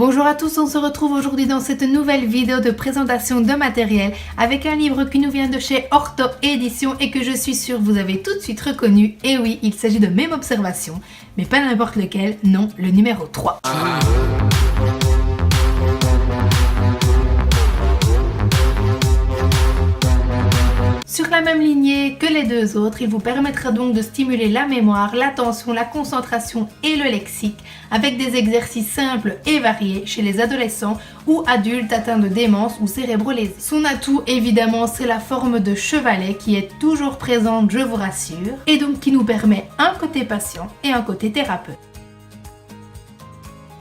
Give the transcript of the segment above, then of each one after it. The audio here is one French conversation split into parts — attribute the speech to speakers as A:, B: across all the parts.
A: Bonjour à tous, on se retrouve aujourd'hui dans cette nouvelle vidéo de présentation de matériel avec un livre qui nous vient de chez Ortho Éditions et que je suis sûre vous avez tout de suite reconnu. Et oui, il s'agit de Même Observation, mais pas n'importe lequel, non, le numéro 3. Sur la même lignée que les deux autres, il vous permettra donc de stimuler la mémoire, l'attention, la concentration et le lexique avec des exercices simples et variés chez les adolescents ou adultes atteints de démence ou cérébro-lésés. Son atout évidemment c'est la forme de chevalet qui est toujours présente, je vous rassure, et donc qui nous permet un côté patient et un côté thérapeute.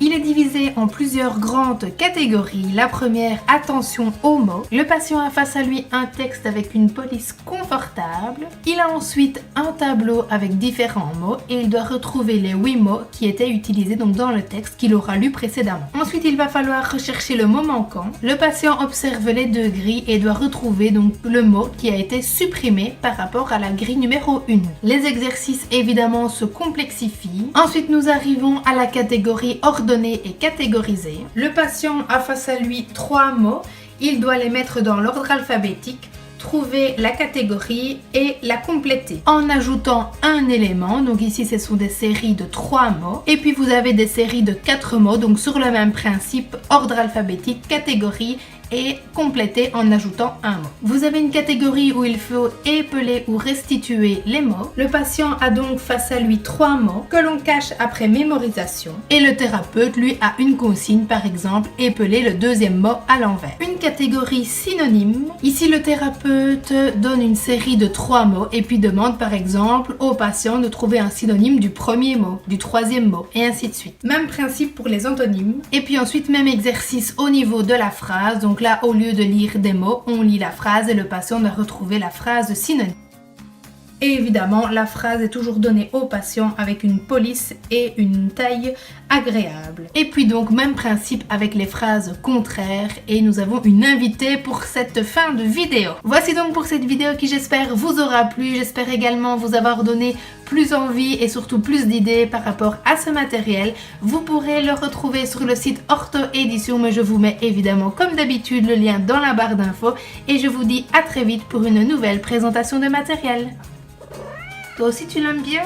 A: Il est divisé en plusieurs grandes catégories. La première, attention aux mots. Le patient a face à lui un texte avec une police confortable. Il a ensuite un tableau avec différents mots et il doit retrouver les 8 mots qui étaient utilisés donc dans le texte qu'il aura lu précédemment. Ensuite, il va falloir rechercher le mot manquant. Le patient observe les deux grilles et doit retrouver donc le mot qui a été supprimé par rapport à la grille numéro 1. Les exercices évidemment se complexifient. Ensuite, nous arrivons à la catégorie ordonnée et catégorisé. Le patient a face à lui 3 mots, il doit les mettre dans l'ordre alphabétique, trouver la catégorie et la compléter en ajoutant un élément. Donc ici ce sont des séries de 3 mots et puis vous avez des séries de 4 mots, donc sur le même principe, ordre alphabétique, catégorie et compléter en ajoutant un mot. Vous avez une catégorie où il faut épeler ou restituer les mots. Le patient a donc face à lui 3 mots que l'on cache après mémorisation et le thérapeute lui a une consigne, par exemple épeler le deuxième mot à l'envers. Une catégorie synonyme. Ici le thérapeute donne une série de 3 mots et puis demande par exemple au patient de trouver un synonyme du premier mot, du troisième mot et ainsi de suite. Même principe pour les antonymes. Et puis ensuite même exercice au niveau de la phrase. Donc là, au lieu de lire des mots, on lit la phrase et le patient doit retrouver la phrase synonyme. Et évidemment, la phrase est toujours donnée au patient avec une police et une taille agréable. Et puis donc, même principe avec les phrases contraires. Et nous avons une invitée pour cette fin de vidéo. Voici donc pour cette vidéo qui j'espère vous aura plu. J'espère également vous avoir donné plus envie et surtout plus d'idées par rapport à ce matériel. Vous pourrez le retrouver sur le site Ortho Éditions, mais je vous mets évidemment comme d'habitude le lien dans la barre d'infos. Et je vous dis à très vite pour une nouvelle présentation de matériel. Toi aussi tu l'aimes bien ?